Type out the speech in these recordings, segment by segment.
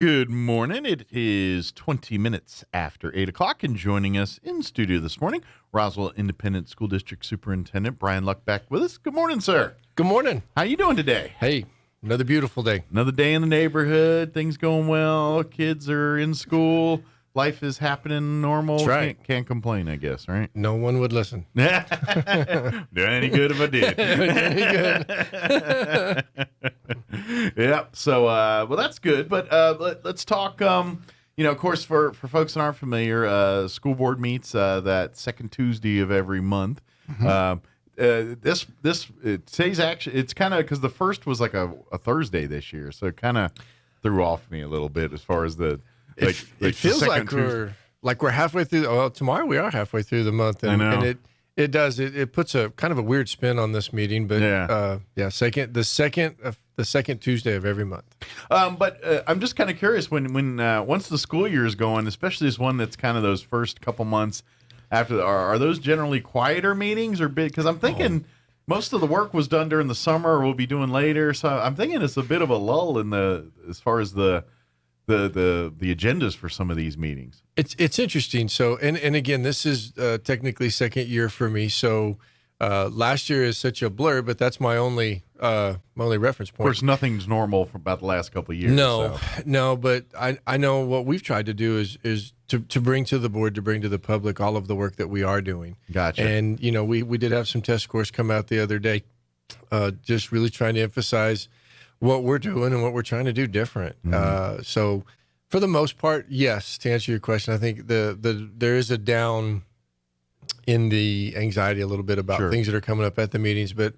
Good morning. It is 20 minutes after 8 o'clock, and joining us in studio this morning, Roswell Independent School District Superintendent Brian Luck back with us. Good morning, sir. Good morning. How you doing today? Hey, another beautiful day. Another day in the neighborhood. Things going well. Kids are in school. Life is happening normal. That's right. Can't complain, I guess, right? No one would listen. Do any good if I did. Any good. Yep. So, well, that's good. But let's talk. Of course, for folks that aren't familiar, school board meets that second Tuesday of every month. Today's actually, it's kind of because the first was like a Thursday this year, so it kind of threw off me a little bit as far as the. It feels like we're halfway through. Well, tomorrow we are halfway through the month, and it does. It puts a kind of a weird spin on this meeting, but the second Tuesday of every month. But I'm just kind of curious when once the school year is going, especially this one that's kind of those first couple months after. Are those generally quieter meetings or big? Because I'm thinking most of the work was done during the summer, or we'll be doing later. So I'm thinking it's a bit of a lull in as far as the agendas for some of these meetings. It's interesting. So, and again, this is technically second year for me. So, last year is such a blur, but that's my only reference point. Of course, nothing's normal for about the last couple of years. No, but I know what we've tried to do is to bring to the board, to bring to the public all of the work that we are doing. Gotcha. And we did have some test scores come out the other day, just really trying to emphasize what we're doing and what we're trying to do different. So for the most part, yes, to answer your question, I think there is a down in the anxiety a little bit about things that are coming up at the meetings, but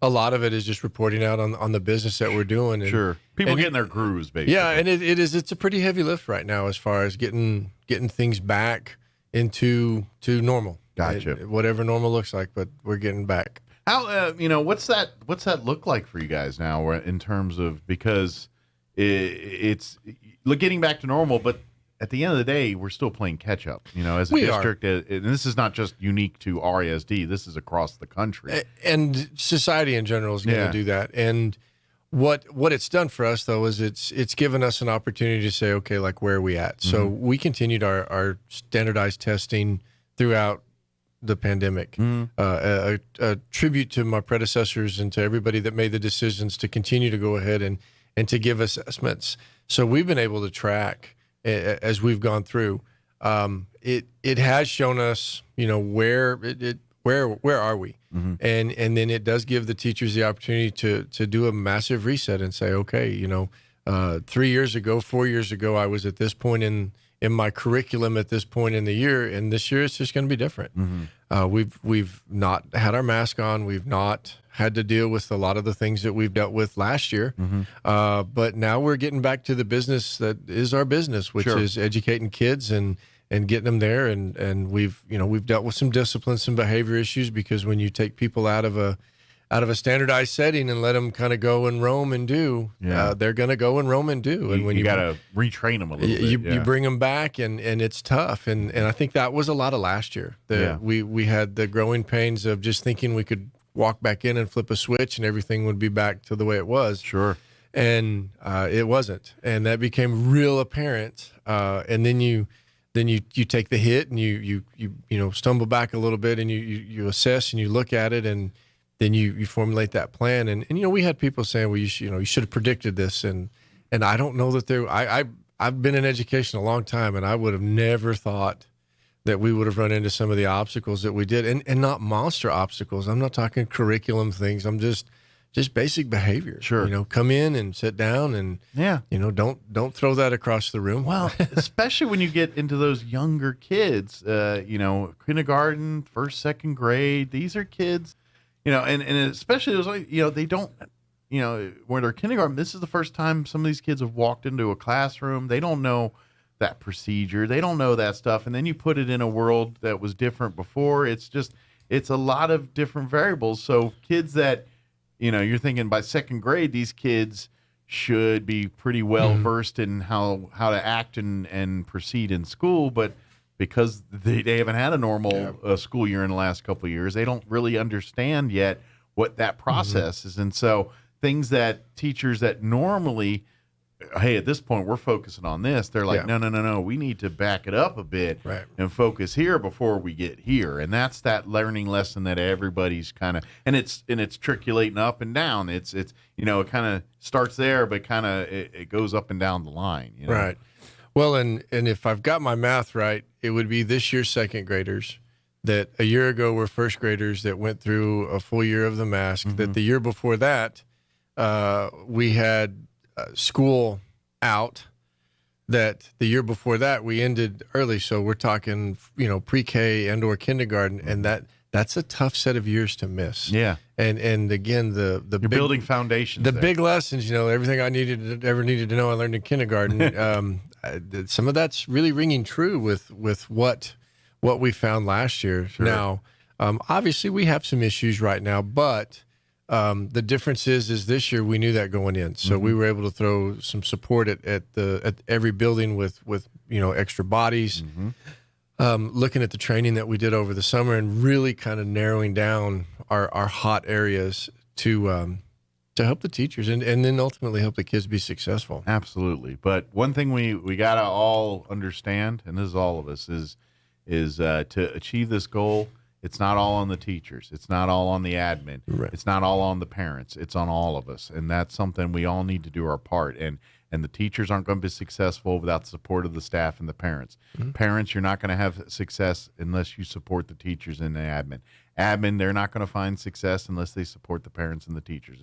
a lot of it is just reporting out on the business that we're doing. And, people getting their grooves, basically. Yeah, and it's a pretty heavy lift right now as far as getting things back into normal. Gotcha. Whatever normal looks like, but we're getting back. How what's that look like for you guys now in terms of, because it's getting back to normal, but at the end of the day, we're still playing catch up, as a district. And this is not just unique to RISD. This is across the country. And society in general is going to do that. And what it's done for us, though, is it's given us an opportunity to say, okay, like, where are we at? So we continued our standardized testing throughout the pandemic. A tribute to my predecessors and to everybody that made the decisions to continue to go ahead and to give assessments. So we've been able to track as we've gone through. It has shown us, where are we? And then it does give the teachers the opportunity to do a massive reset and say, okay, 3 years ago, 4 years ago, I was at this point in my curriculum at this point in the year, and this year it's just going to be different. We've not had our mask on. We've not had to deal with a lot of the things that we've dealt with last year. But now we're getting back to the business that is our business, which is educating kids and getting them there. And we've dealt with some discipline, some behavior issues, because when you take people out of a standardized setting and let them kind of go and roam and do, they're going to go and roam and do. And when you got to retrain them a little bit, you bring them back, and it's tough. And I think that was a lot of last year. We had the growing pains of just thinking we could walk back in and flip a switch and everything would be back to the way it was. And it wasn't. And that became real apparent. And then you take the hit and you stumble back a little bit, and you assess and you look at it, and then you formulate that plan. And we had people saying, well, you should have predicted this. And I don't know that I've been in education a long time, and I would have never thought that we would have run into some of the obstacles that we did, and not monster obstacles. I'm not talking curriculum things. I'm just basic behavior. Come in and sit down, and don't throw that across the room. Well, especially when you get into those younger kids, kindergarten, first, second grade. These are kids, and especially those, they don't, when they're kindergarten, this is the first time some of these kids have walked into a classroom. They don't know that procedure. They don't know that stuff. And then you put it in a world that was different before. It's a lot of different variables. So kids that, you're thinking by second grade, these kids should be pretty well versed in how to act and proceed in school. But because they haven't had a normal school year in the last couple of years, they don't really understand yet what that process is. And so things that teachers that normally hey, at this point we're focusing on this. They're like, Yeah. no, we need to back it up a bit Right. and focus here before we get here. And that's that learning lesson that everybody's kind of, and it's trickulating up and down. It's it kind of starts there, but kind of it goes up and down the line. Right. Well, and if I've got my math right, it would be this year's second graders that a year ago were first graders that went through a full year of the mask. That the year before that, we had school out. That the year before that we ended early, so we're talking pre-K and/or kindergarten, and that's a tough set of years to miss. Yeah, and again you're building foundations. Big lessons, everything I ever needed to know, I learned in kindergarten. Some of that's really ringing true with what we found last year. Sure. Now, obviously we have some issues right now, but the difference is this year we knew that going in, so we were able to throw some support at every building with extra bodies. Looking at the training that we did over the summer and really kind of narrowing down our hot areas to help the teachers and then ultimately help the kids be successful. Absolutely. But one thing we got to all understand, and this is all of us, is to achieve this goal, it's not all on the teachers. It's not all on the admin. Right. It's not all on the parents. It's on all of us. And that's something we all need to do our part. And the teachers aren't going to be successful without the support of the staff and the parents. Parents, you're not going to have success unless you support the teachers and the admin. Admin, they're not going to find success unless they support the parents and the teachers.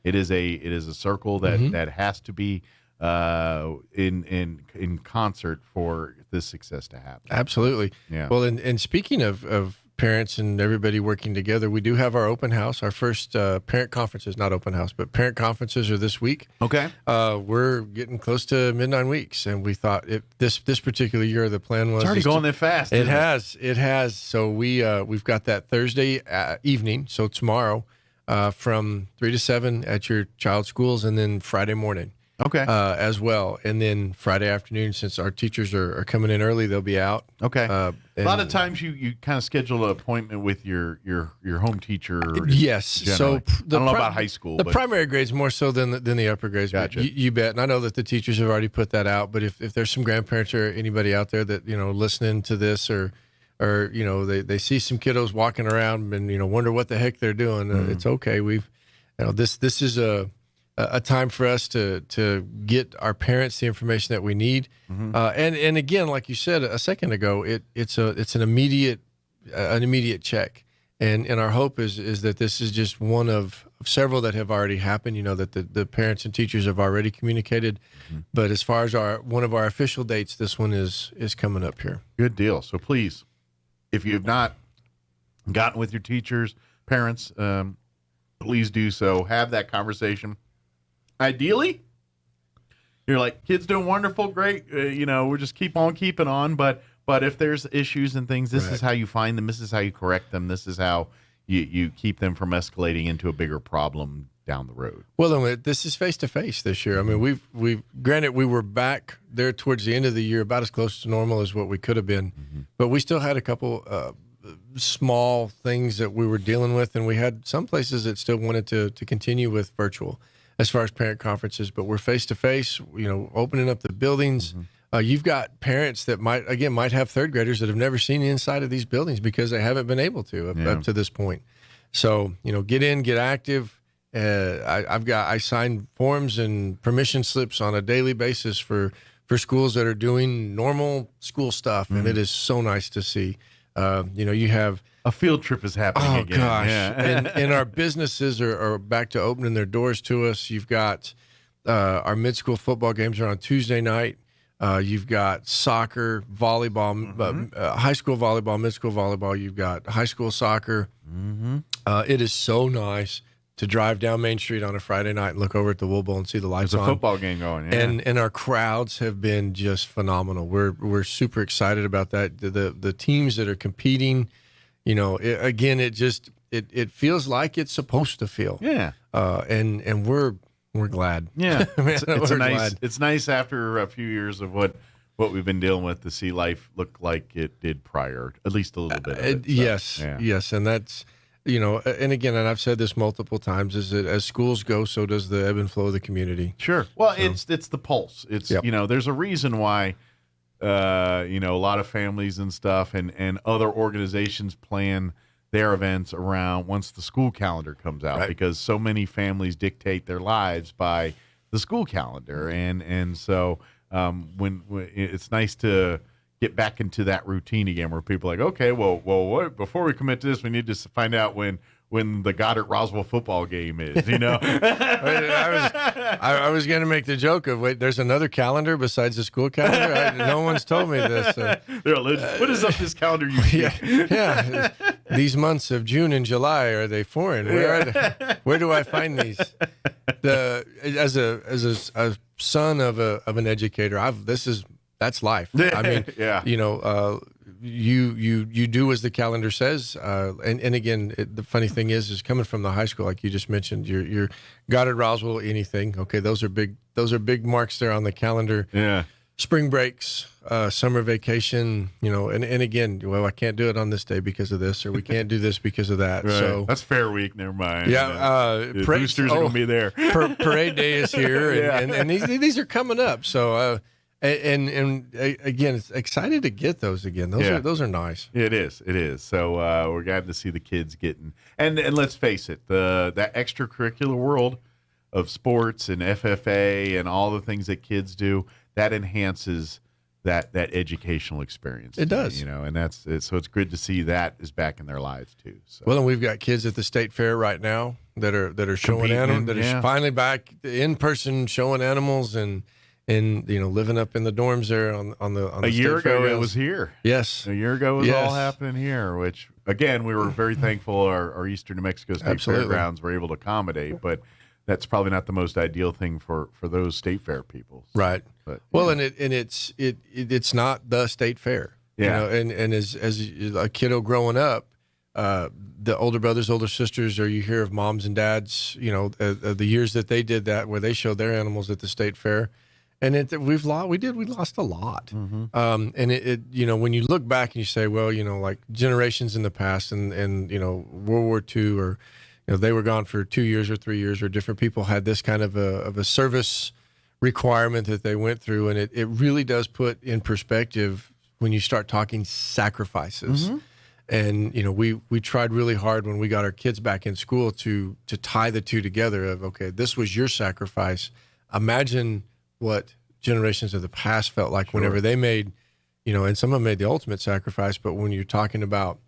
It is a circle that has to be in concert for this success to happen. Absolutely. Yeah. Well, and speaking of parents and everybody working together, we do have our open house. Our first parent conferences, not open house, but parent conferences are this week. Okay. We're getting close to mid-9 weeks, and we thought this particular year the plan was It's already going that fast. It has. So we've got that Thursday evening, so tomorrow, from 3 to 7 at your child's schools, and then Friday morning. Okay. As well. And then Friday afternoon, since our teachers are coming in early, they'll be out. Okay. A lot of times you kind of schedule an appointment with your home teacher. Yes. Generally. So I don't know about high school. The primary grades more so than the upper grades. Gotcha. You bet. And I know that the teachers have already put that out. But if there's some grandparents or anybody out there that listening to this or they see some kiddos walking around and wonder what the heck they're doing, it's okay. We've this is a time for us to get our parents the information that we need, and again, like you said a second ago, it's an immediate check, and our hope is that this is just one of several that have already happened. That the parents and teachers have already communicated, but as far as one of our official dates, this one is coming up here. Good deal. So please, if you have not gotten with your teachers, parents, please do so. Have that conversation. Ideally, you're like, kids doing wonderful, great. We'll just keep on keeping on. But if there's issues and things, this is how you find them. This is how you correct them. This is how you keep them from escalating into a bigger problem down the road. Well, this is face to face this year. I mean, we've granted we were back there towards the end of the year, about as close to normal as what we could have been, but we still had a couple small things that we were dealing with, and we had some places that still wanted to continue with virtual as far as parent conferences, but we're face to face, opening up the buildings. You've got parents that might have third graders that have never seen the inside of these buildings because they haven't been able to up to this point. So, get in, get active. I sign forms and permission slips on a daily basis for schools that are doing normal school stuff. And it is so nice to see, you have, a field trip is happening again. Oh, gosh. Yeah. and our businesses are back to opening their doors to us. You've got our mid-school football games are on Tuesday night. You've got soccer, volleyball, high school volleyball, mid-school volleyball. You've got high school soccer. It is so nice to drive down Main Street on a Friday night and look over at the Wool Bowl and see the lights There's on. a football game going, yeah. And our crowds have been just phenomenal. We're super excited about that. The teams that are competing, it feels like it's supposed to feel. Yeah. And we're glad. Yeah. Man, glad. It's nice after a few years of what we've been dealing with to see life look like it did prior, at least a little bit of it. Yes. And that's and again, and I've said this multiple times, is that as schools go, so does the ebb and flow of the community. Sure. Well, it's the pulse. It's, Yep. There's a reason why, a lot of families and stuff and other organizations plan their events around once the school calendar comes out, Right. because so many families dictate their lives by the school calendar. And so when it's nice to get back into that routine again, where people are like, okay, well, what, before we commit to this, we need to find out when the Goddard Roswell football game is, I was going to make the joke of, wait, there's another calendar besides the school calendar? No one's told me this. What is up this calendar you yeah, yeah. These months of June and July, are they foreign? Where do I find these? As a son of an educator, that's life. I mean, yeah. You do as the calendar says, and again, the funny thing is coming from the high school, like you just mentioned, your Goddard Roswell, anything. Okay, those are big marks there on the calendar. Yeah. Spring breaks, summer vacation, and again, well, I can't do it on this day because of this, or we can't do this because of that. Right. So that's Fair Week. Never mind. Yeah, the boosters are gonna be there. Parade day is here, and these are coming up. So. And again, it's excited to get those again. Those are nice. It is. So we're glad to see the kids getting, and let's face it, that extracurricular world of sports and FFA and all the things that kids do, that enhances that educational experience. It does, and that's it. So it's good to see that is back in their lives too. So. Well, and we've got kids at the state fair right now that are showing animals, that are finally back in person showing animals and living up in the dorms there on the a year ago it was here. Yes, a year ago it was all happening here. Which again, we were very thankful our Eastern New Mexico State Fairgrounds were able to accommodate, but that's probably not the most ideal thing for those state fair people. Right. But and it's not the state fair. Yeah. And as a kiddo growing up, the older brothers, older sisters, or you hear of moms and dads, the years that they did that, where they showed their animals at the state fair. And we lost a lot. Mm-hmm. And when you look back and you say, well, like generations in the past and World War II, or, they were gone for 2 years or 3 years, or different people had this kind of a service requirement that they went through. And it really does put in perspective when you start talking sacrifices. Mm-hmm. And, we tried really hard when we got our kids back in school to tie the two together of, okay, this was your sacrifice. Imagine what generations of the past felt like whenever they made, and some of them made the ultimate sacrifice. But when you're talking about,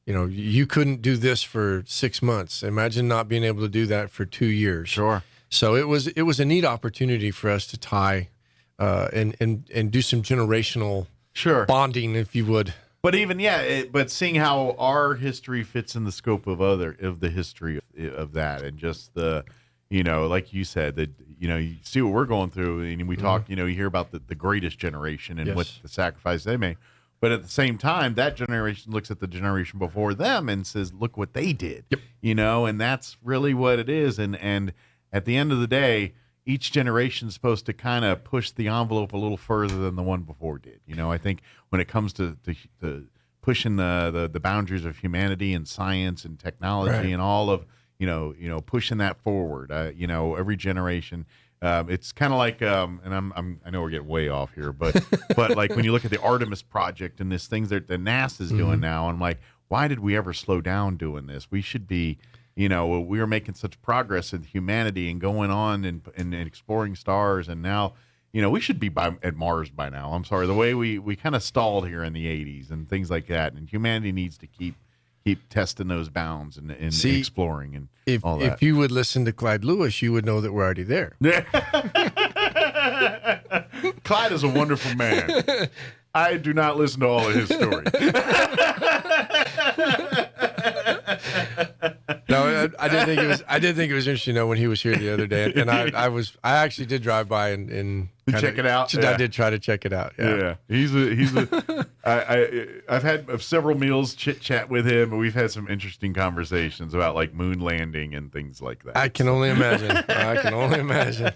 you couldn't do this for 6 months. Imagine not being able to do that for 2 years. Sure. So it was a neat opportunity for us to tie and do some generational bonding, if you would. But even but seeing how our history fits in the scope of the history of that, and just the, like you said, that you see what we're going through, and we talk, you hear about the greatest generation and what the sacrifice they made. But at the same time, that generation looks at the generation before them and says, look what they did. Yep. And that's really what it is. And at the end of the day, each generation is supposed to kind of push the envelope a little further than the one before did. I think when it comes to pushing the boundaries of humanity and science and technology and all of, pushing that forward, every generation, it's kind of like, and I know we're getting way off here, but like when you look at the Artemis project and this things that the NASA's doing now, I'm like, why did we ever slow down doing this? We should be, we were making such progress in humanity and going on and exploring stars, and now, we should be at Mars by now. I'm sorry, the way we kind of stalled here in the 80s and things like that, and humanity needs to keep testing those bounds and exploring and all that. If you would listen to Clyde Lewis, you would know that we're already there. Clyde is a wonderful man. I do not listen to all of his stories. No, I did think it was interesting, when he was here the other day, and I actually did drive by and Check it out. I did try to check it out. Yeah. He's I've had several meals chit chat with him, and we've had some interesting conversations about like moon landing and things like that. I can only imagine. I can only imagine.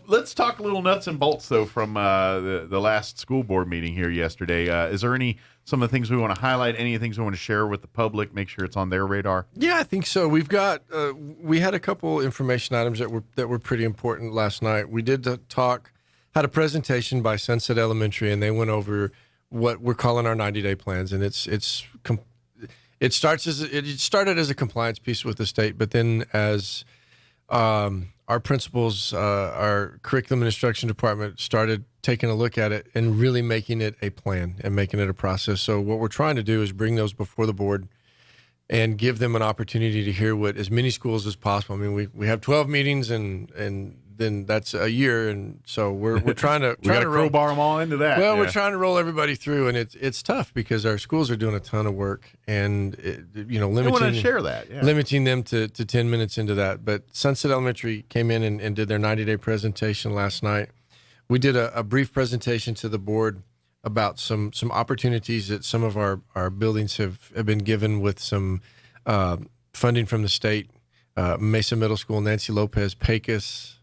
Let's talk a little nuts and bolts though from the last school board meeting here yesterday. Is there some of the things we want to highlight? Any things we want to share with the public? Make sure it's on their radar. Yeah, I think so. We've got we had a couple information items that were pretty important last night. We did had a presentation by Sunset Elementary, and they went over what we're calling our 90-day plans, and it started as a compliance piece with the state, but then as our principals, our curriculum and instruction department started taking a look at it and really making it a plan and making it a process. So what we're trying to do is bring those before the board and give them an opportunity to hear what as many schools as possible. I mean, we have 12 meetings and then that's a year, and so we're trying to crowbar them all into that. Well, we're trying to roll everybody through, and it's tough because our schools are doing a ton of work, and limiting them to 10 minutes into that. But Sunset Elementary came in and did their 90-day presentation last night. We did a brief presentation to the board about some opportunities that some of our buildings have been given with some funding from the state. Mesa Middle School, Nancy Lopez, Pecos,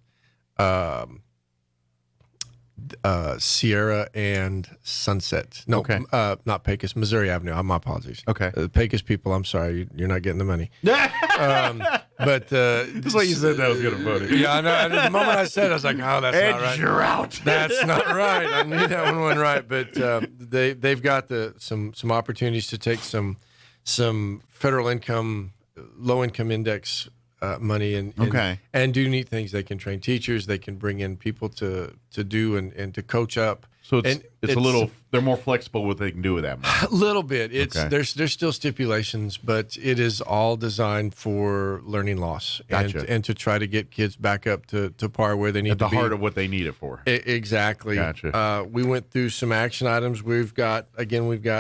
Sierra, and Sunset. No, okay. Not Pecos, Missouri Avenue. My apologies. Okay. Pecos people, I'm sorry, you're not getting the money. But that's why you said that was going to vote it. Yeah, I know. The moment I said it, I was like, oh, that's not right. You're out. That's not right. I knew that one wasn't right. But they've got some opportunities to take some federal income, low income index money and do neat things. They can train teachers. They can bring in people to do and to coach up. So it's a little. They're more flexible with what they can do with that money. A little bit. There's still stipulations, but it is all designed for learning loss and to try to get kids back up to par where they need to be. At the heart of what they need it for. Exactly. Gotcha. We went through some action items. We've got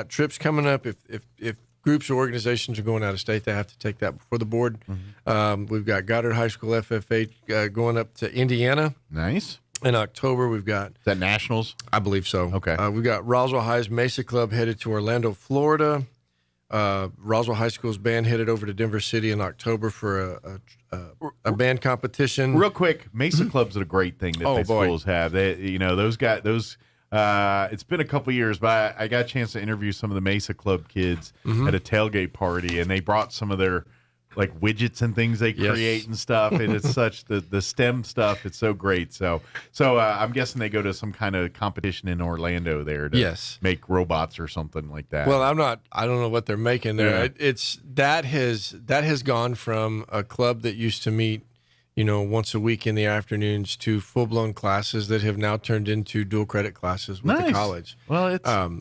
trips coming up. If groups or organizations are going out of state, they have to take that before the board. Mm-hmm. We've got Goddard High School FFA going up to Indiana. Nice. In October, we've got... Is that nationals? I believe so. Okay. We've got Roswell High's Mesa Club headed to Orlando, Florida. Roswell High School's band headed over to Denver City in October for a band competition. Real quick, Mesa Club's a great thing that schools have. Those guys, it's been a couple years, but I got a chance to interview some of the Mesa Club kids at a tailgate party, and they brought some of their like widgets and things they create and stuff. And it's such the STEM stuff. It's so great. So I'm guessing they go to some kind of competition in Orlando there to make robots or something like that. Well, I don't know what they're making there. Yeah. That has gone from a club that used to meet, once a week in the afternoons to full-blown classes that have now turned into dual credit classes with the college. Well,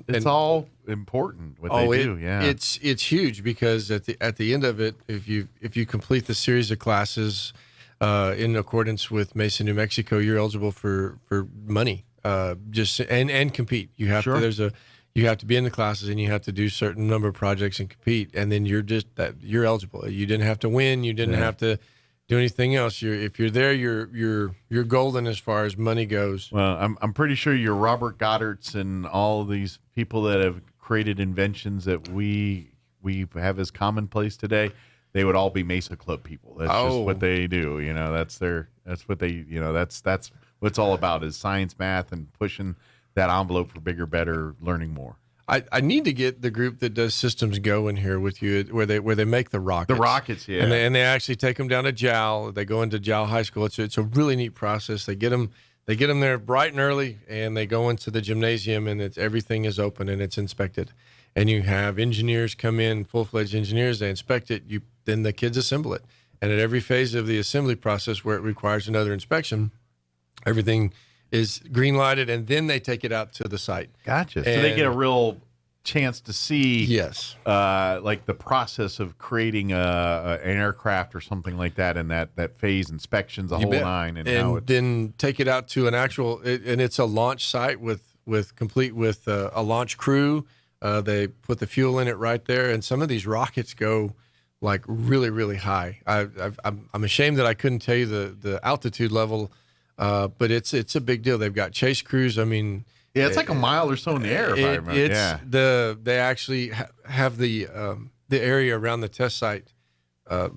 it's all important what they do. Yeah, it's huge because at the end of it, if you complete the series of classes in accordance with Mesa, New Mexico, you're eligible for money. And compete. You have to. You have to be in the classes and you have to do a certain number of projects and compete, and then you're eligible. You didn't have to win. You didn't have to do anything else. If you're there, you're golden as far as money goes. Well, I'm pretty sure your Robert Goddards and all these people that have created inventions that we have as commonplace today, they would all be Mesa Club people. That's just what they do. That's what they. That's what it's all about is science, math, and pushing that envelope for bigger, better, learning more. I need to get the group that does Systems Go in here with you, where they make the rockets. The rockets, yeah. And they actually take them down to Jowl. They go into Jowl High School. It's a really neat process. They get them there bright and early, and they go into the gymnasium, and everything is open and it's inspected. And you have engineers come in, full-fledged engineers. They inspect it. Then the kids assemble it. And at every phase of the assembly process where it requires another inspection, everything is green lighted, and then they take it out to the site. Gotcha. So they get a real chance to see, like the process of creating an aircraft or something like that, and that phase inspections, the whole nine, and then take it out to an actual, and it's a launch site complete with a launch crew. They put the fuel in it right there, and some of these rockets go like really, really high. I'm ashamed that I couldn't tell you the altitude level But it's a big deal. They've got chase crews. I mean, Yeah, it's like a mile or so in the air, if I remember. It's they actually have the area around the test site. The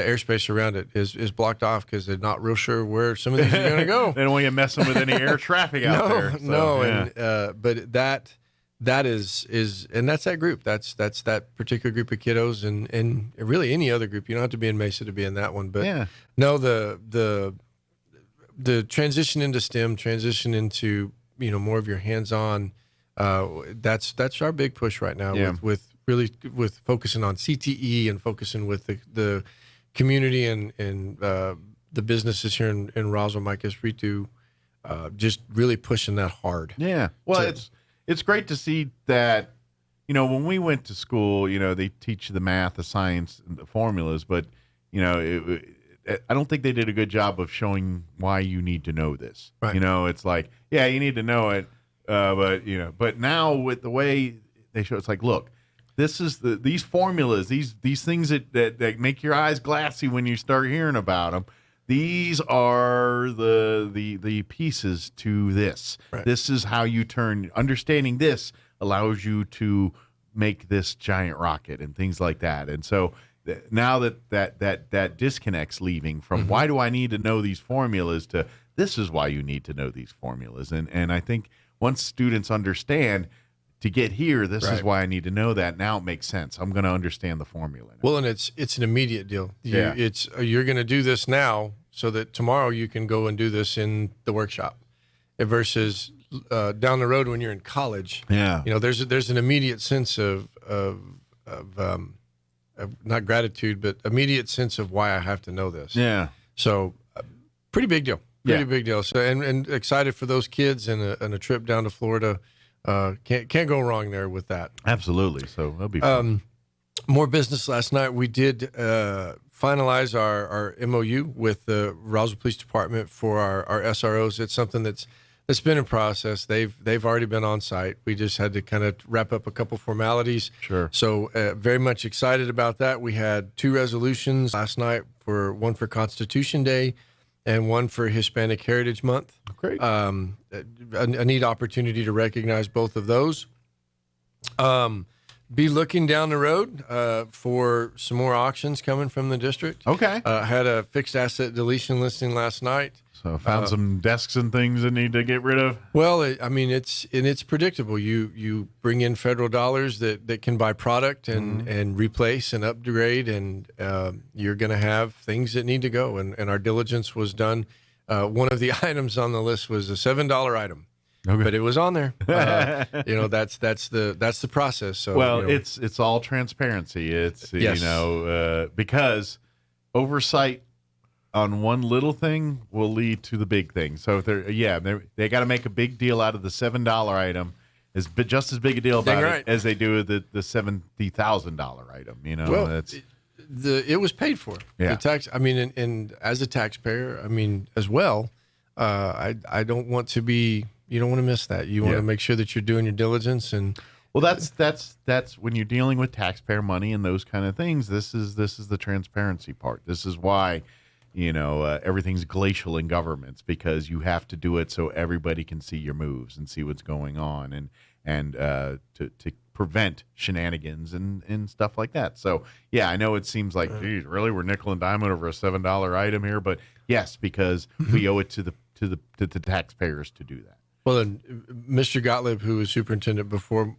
airspace around it is blocked off because they're not real sure where some of these are going to go. They don't want you messing with any air traffic out there. So, no, yeah. and but that is and that's that group. That's that particular group of kiddos, and really any other group. You don't have to be in Mesa to be in that one. But Yeah. no, the transition into STEM, transition into more of your hands-on. That's our big push right now. Yeah. with focusing on CTE and focusing with the community and the businesses here in Roswell, Mike Espiritu, just really pushing that hard. Yeah. Well, it's great to see that, when we went to school, they teach the math, the science, and the formulas, but, I don't think they did a good job of showing why you need to know this. Right. It's like, yeah, you need to know it. But now with the way they show, it's like, look, this is these formulas, these things that make your eyes glassy when you start hearing about them. These are the pieces to this. Right. This is how you turn. Understanding this allows you to make this giant rocket and things like that. And so now that disconnect's leaving from why do I need to know these formulas to this is why you need to know these formulas. And I think once students understand to get here, this is why I need to know that. Now it makes sense. I'm going to understand the formula now. Well, and it's an immediate deal. Yeah. You're going to do this now so that tomorrow you can go and do this in the workshop versus down the road when you're in college. Yeah. There's an immediate sense of not gratitude, but immediate sense of why I have to know this. Yeah. So pretty big deal. Pretty big deal. So and excited for those kids and a trip down to Florida. Can't go wrong there with that. Absolutely. So that'll be fun. More business last night. We did finalize our MOU with the Roswell Police Department for our SROs. It's something that's been in process. They've already been on site. We just had to kind of wrap up a couple formalities. Sure. So very much excited about that. We had 2 resolutions last night, one for Constitution Day and one for Hispanic Heritage Month. Great. A neat opportunity to recognize both of those. Be looking down the road for some more auctions coming from the district. Okay. Had a fixed asset deletion listing last night. So found some desks and things that need to get rid of. Well, it's predictable. You bring in federal dollars that can buy product and replace and upgrade, and you're going to have things that need to go. And our diligence was done. One of the items on the list was a $7 item. Okay. But it was on there. That's the process. So it's all transparency. It's yes. Because oversight on one little thing will lead to the big thing. So if they got to make a big deal out of the $7 item, is just as big a deal about it as they do the $70,000 item. It was paid for. Yeah. The tax. I mean, and as a taxpayer, I mean as well. I don't want to be. You don't want to miss that. You want to make sure that you're doing your diligence and. Well, that's when you're dealing with taxpayer money and those kind of things. This is the transparency part. This is why, everything's glacial in governments, because you have to do it so everybody can see your moves and see what's going on and to prevent shenanigans and stuff like that. So yeah, I know it seems like, geez, really, we're nickel and diming over a $7 item here, but yes, because we owe it to the taxpayers to do that. Well, and Mr. Gottlieb, who was superintendent before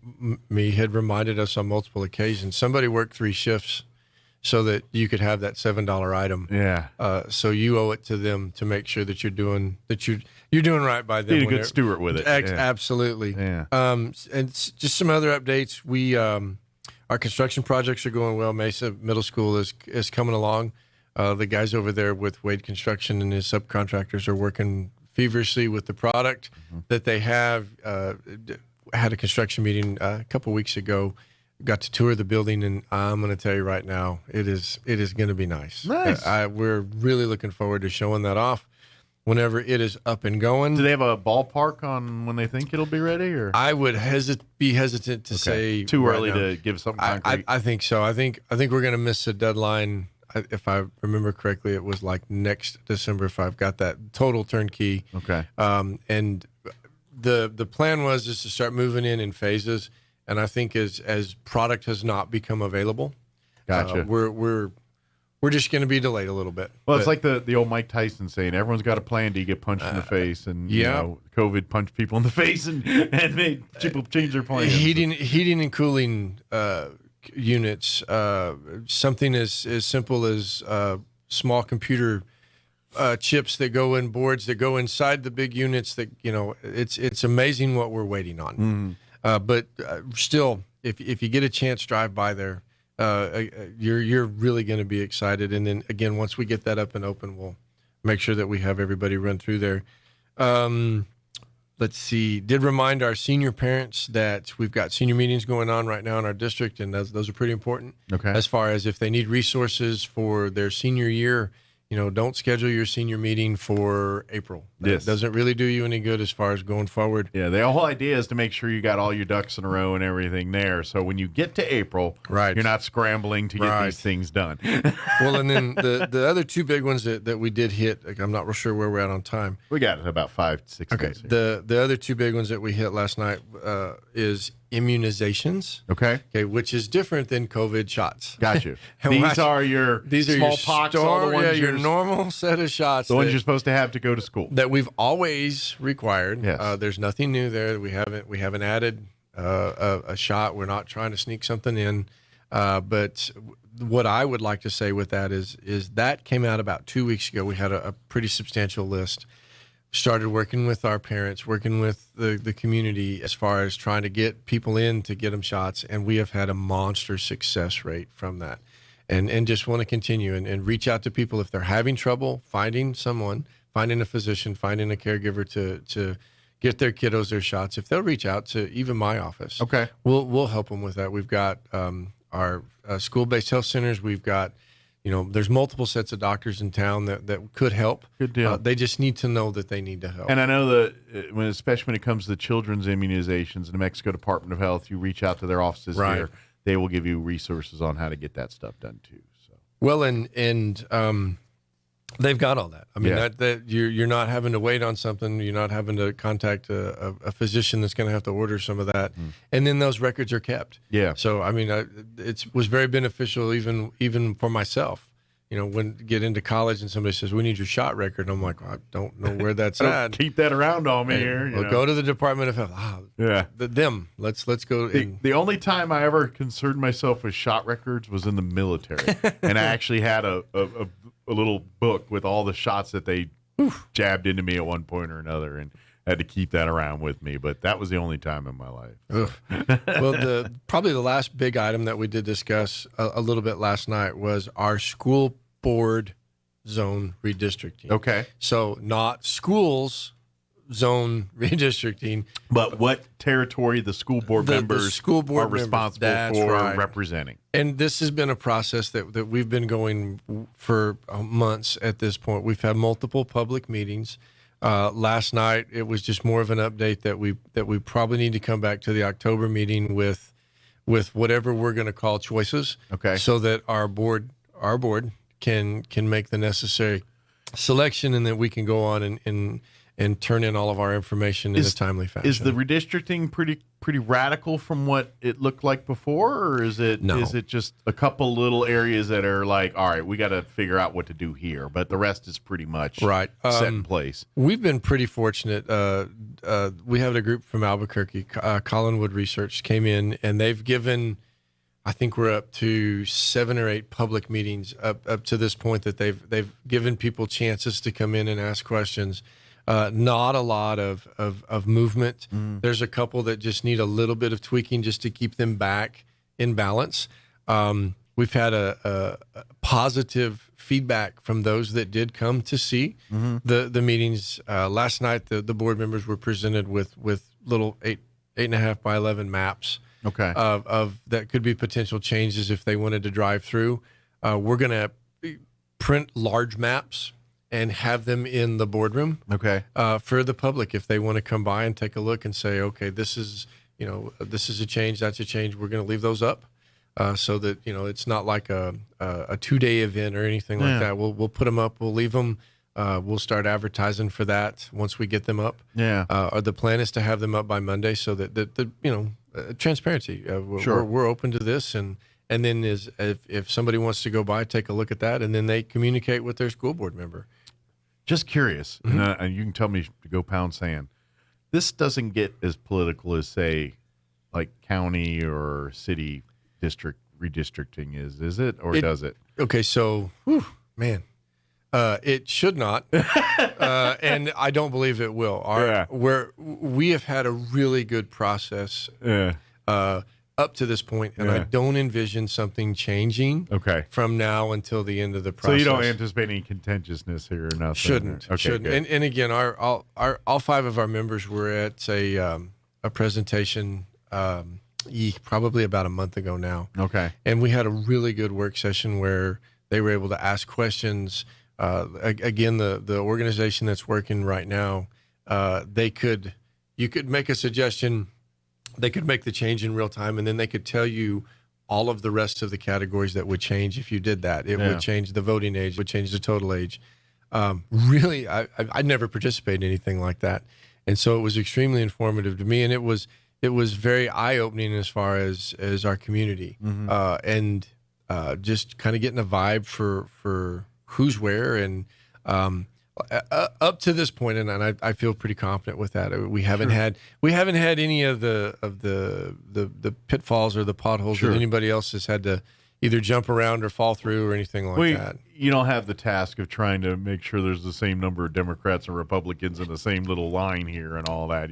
me, had reminded us on multiple occasions, somebody worked 3 shifts so that you could have that $7 item. Yeah. So you owe it to them to make sure that you're doing right by them. Be a good steward with it. Absolutely. Yeah. And just some other updates. We our construction projects are going well. Mesa Middle School is coming along. The guys over there with Wade Construction and his subcontractors are working feverishly with the product that they have. Had a construction meeting a couple weeks ago. Got to tour the building, and I'm going to tell you right now, it is going to be nice. Nice. We're really looking forward to showing that off whenever it is up and going. Do they have a ballpark on when they think it'll be ready? Or I would be hesitant to say too right early now. to give something concrete. I think so. I think we're going to miss the deadline. if I remember correctly, it was like next December if I've got that total turnkey. Okay. And the plan was just to start moving in phases. And I think as product has not become available, Gotcha. We're just going to be delayed a little bit. Well, it's like the old Mike Tyson saying, everyone's got a plan to get punched in the face. And, you know, COVID punched people in the face and made people change their plans. Heating and cooling units, something as simple as small computer chips that go in boards that go inside the big units that, you know, it's amazing what we're waiting on. But still, if you get a chance, drive by there. You're really going to be excited. And then again, once we get that up and open, we'll make sure that we have everybody run through there. Let's see. Did remind our senior parents that we've got senior meetings going on right now in our district, and those are pretty important. Okay. As far as if they need resources for their senior year, you know, don't schedule your senior meeting for April. That doesn't really do you any good as far as going forward. Yeah, the whole idea is to make sure you got all your ducks in a row and everything there. So when you get to April, you're not scrambling to get these things done. Well, and then the other two big ones that we did hit, like, I'm not real sure where we're at on time. We got about 5-6 minutes here. The other two big ones that we hit last night is immunizations. Okay, which is different than COVID shots. Got you. These are your smallpox, all the ones your normal set of shots. The ones you're supposed to have to go to school. That we've always required. Yes. There's nothing new there. We haven't added a shot. We're not trying to sneak something in. But what I would like to say with that is that came out about 2 weeks ago. We had a pretty substantial list. Started working with our parents, working with the community as far as trying to get people in to get them shots. And we have had a monster success rate from that. And just want to continue and reach out to people if they're having trouble finding someone, finding a physician, finding a caregiver to get their kiddos their shots. If they'll reach out to even my office, okay, we'll help them with that. We've got our school-based health centers. We've got, you know, there's multiple sets of doctors in town that could help. Good deal. They just need to know that they need to help. And I know that especially when it comes to the children's immunizations, the New Mexico Department of Health, you reach out to their offices here. They will give you resources on how to get that stuff done too. So well, and they've got all that. I mean, that you're not having to wait on something. You're not having to contact a physician that's going to have to order some of that, and then those records are kept. Yeah. So I mean, it was very beneficial even for myself. You know, when get into college and somebody says, we need your shot record. And I'm like, well, I don't know where that's at. Keep that around on me here. Well, go to the Department of Health. Let's go. The only time I ever concerned myself with shot records was in the military. And I actually had a little book with all the shots that they jabbed into me at one point or another. And had to keep that around with me, but that was the only time in my life. So. Well, probably the last big item that we did discuss a little bit last night was our school board zone redistricting. Okay. So not schools zone redistricting, but what territory the school board members are responsible for representing. And this has been a process that we've been going for months at this point. We've had multiple public meetings. Last night, it was just more of an update that we probably need to come back to the October meeting with whatever we're going to call choices. Okay. So that our board can make the necessary selection, and that we can go on and turn in all of our information in a timely fashion. Is the redistricting pretty radical from what it looked like before, or is it just a couple little areas that are like, all right, we got to figure out what to do here, but the rest is pretty much set in place? We've been pretty fortunate. We have a group from Albuquerque, Collinwood Research, came in, and they've given, I think we're up to 7 or 8 public meetings up to this point that they've given people chances to come in and ask questions. Not a lot of movement. There's a couple that just need a little bit of tweaking just to keep them back in balance. We've had a positive feedback from those that did come to see the meetings. Last night, the board members were presented with little 8.5 by 11 maps. Okay. Of that could be potential changes if they wanted to drive through. We're going to print large maps and have them in the boardroom. Okay. For the public, if they want to come by and take a look and say, okay, this is a change, that's a change. We're going to leave those up. so that it's not like a 2-day event or anything like that. We'll put them up. We'll leave them. We'll start advertising for that once we get them up. The plan is to have them up by Monday, so that the transparency. We're open to this, and then if somebody wants to go by, take a look at that, and then they communicate with their school board member. Just curious, and you can tell me to go pound sand. This doesn't get as political as, say, like county or city district redistricting is it, or does it? Okay, so, man, it should not, and I don't believe it will. We have had a really good process up to this point, and I don't envision something changing from now until the end of the process. So you don't anticipate any contentiousness here or nothing? Shouldn't. And again, all 5 of our members were at a presentation probably about a month ago now. And we had a really good work session where they were able to ask questions. Again, the organization that's working right now, you could make a suggestion. They could make the change in real time, and then they could tell you all of the rest of the categories that would change if you did that. It would change the voting age, would change the total age. Really, I never participated in anything like that. And so it was extremely informative to me, and it was very eye-opening as far as our community, and just kind of getting a vibe for who's where. And up to this point, and I feel pretty confident with that. We haven't had any of the pitfalls or the potholes that anybody else has had to either jump around or fall through or anything like that. You don't have the task of trying to make sure there's the same number of Democrats and Republicans in the same little line here and all that.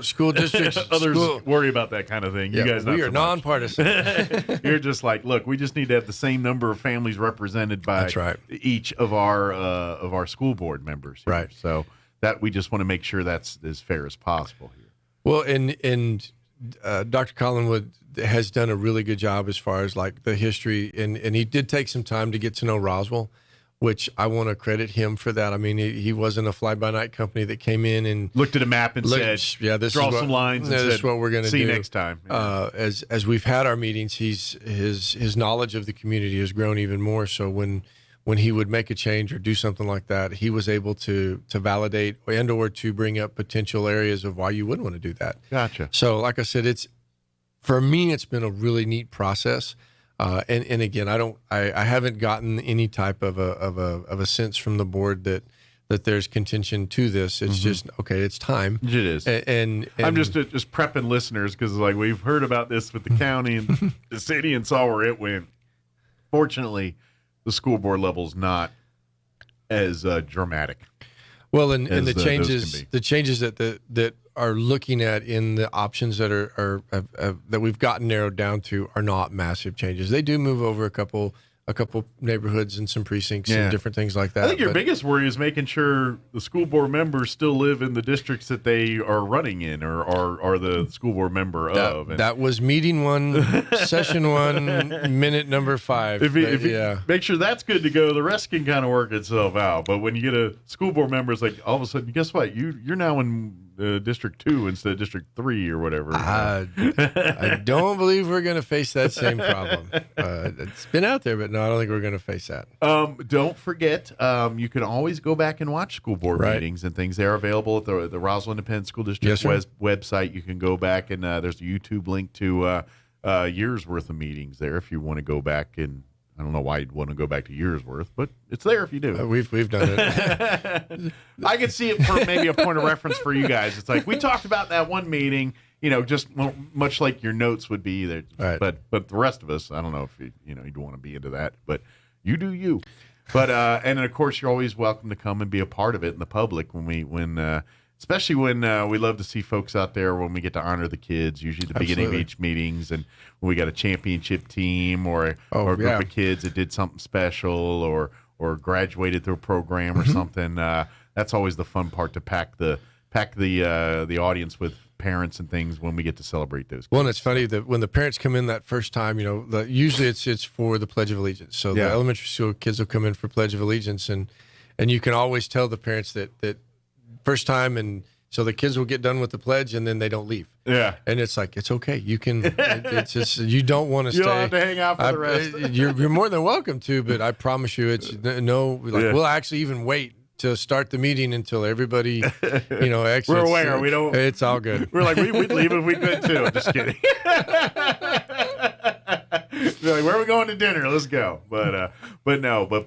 School districts, others worry about that kind of thing. Yeah, you guys, we are nonpartisan. You're just like, look, we just need to have the same number of families represented by each of our school board members here. Right. So that we just want to make sure that's as fair as possible here. Well, and Dr. Collinwood has done a really good job as far as like the history, and he did take some time to get to know Roswell, which I want to credit him for that. I mean, he wasn't a fly-by-night company that came in and looked at a map and said, "Draw some lines." This is what we're going to do. See you next time. As we've had our meetings, his knowledge of the community has grown even more. So when he would make a change or do something like that, he was able to validate and or to bring up potential areas of why you wouldn't want to do that. Gotcha. So like I said, for me, it's been a really neat process. And again, I haven't gotten any type of a sense from the board that there's contention to this. It's just, okay, it's time. It is. And I'm just prepping listeners because like we've heard about this with the county and the city and saw where it went. Fortunately, the school board level is not as dramatic. Well, and the changes that are looking at in the options that that we've gotten narrowed down to are not massive changes. They do move over a couple neighborhoods and some precincts and different things like that. I think your biggest worry is making sure the school board members still live in the districts that they are running in or are the school board member of. And that was meeting 1, session 1, minute number 5. If you make sure that's good to go, the rest can kind of work itself out. But when you get a school board member, it's like all of a sudden, guess what? You're now in District 2 instead of District 3 or whatever. I don't believe we're going to face that same problem. It's been out there, but no, I don't think we're going to face that. Don't forget, you can always go back and watch school board meetings and things. They're available at the Roswell Independent School District website. You can go back and there's a YouTube link to years worth of meetings there if you want to go back. And I don't know why you'd want to go back to years worth, but it's there if you do. We've done it. I could see it for maybe a point of reference for you guys. It's like we talked about that one meeting, just much like your notes would be there. Right. But the rest of us, I don't know if you'd want to be into that, but you do you. But and of course you're always welcome to come and be a part of it in the public especially when we love to see folks out there when we get to honor the kids, usually at the beginning of each meetings, and when we got a championship team or a group of kids that did something special or graduated through a program or something. That's always the fun part, to pack the audience with parents and things when we get to celebrate those kids. Well, and it's funny that when the parents come in that first time, usually it's for the Pledge of Allegiance. So the elementary school kids will come in for Pledge of Allegiance, and you can always tell the parents that first time, and So the kids will get done with the pledge and then they don't leave. Yeah. And it's like, it's okay. You can, it's just, you don't want to stay. You don't have to hang out for the rest. You're more than welcome to, but I promise you we'll actually even wait to start the meeting until everybody, exits. We're aware. We don't. It's all good. We're like, we'd leave if we could too. I'm just kidding. They're like, where are we going to dinner? Let's go. But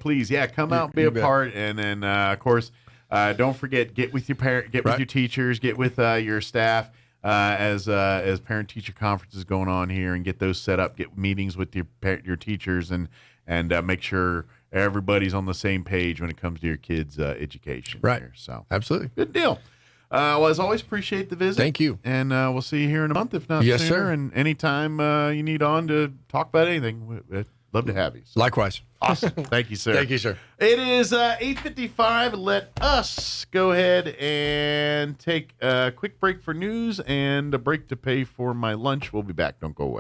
please, come out and be a part. And then, of course, don't forget, get with your parent, get with your teachers, get with your staff as parent-teacher conferences going on here, and get those set up. Get meetings with your teachers, and make sure everybody's on the same page when it comes to your kids' education. Right. Here. So absolutely, good deal. Well, as always, appreciate the visit. Thank you. And we'll see you here in a month, if not yes, sooner. Sir. And anytime you need on to talk about anything, we'd love to have you. So. Likewise. Awesome. Thank you, sir. Thank you, sir. It is 8:55. Let us go ahead and take a quick break for news and a break to pay for my lunch. We'll be back. Don't go away.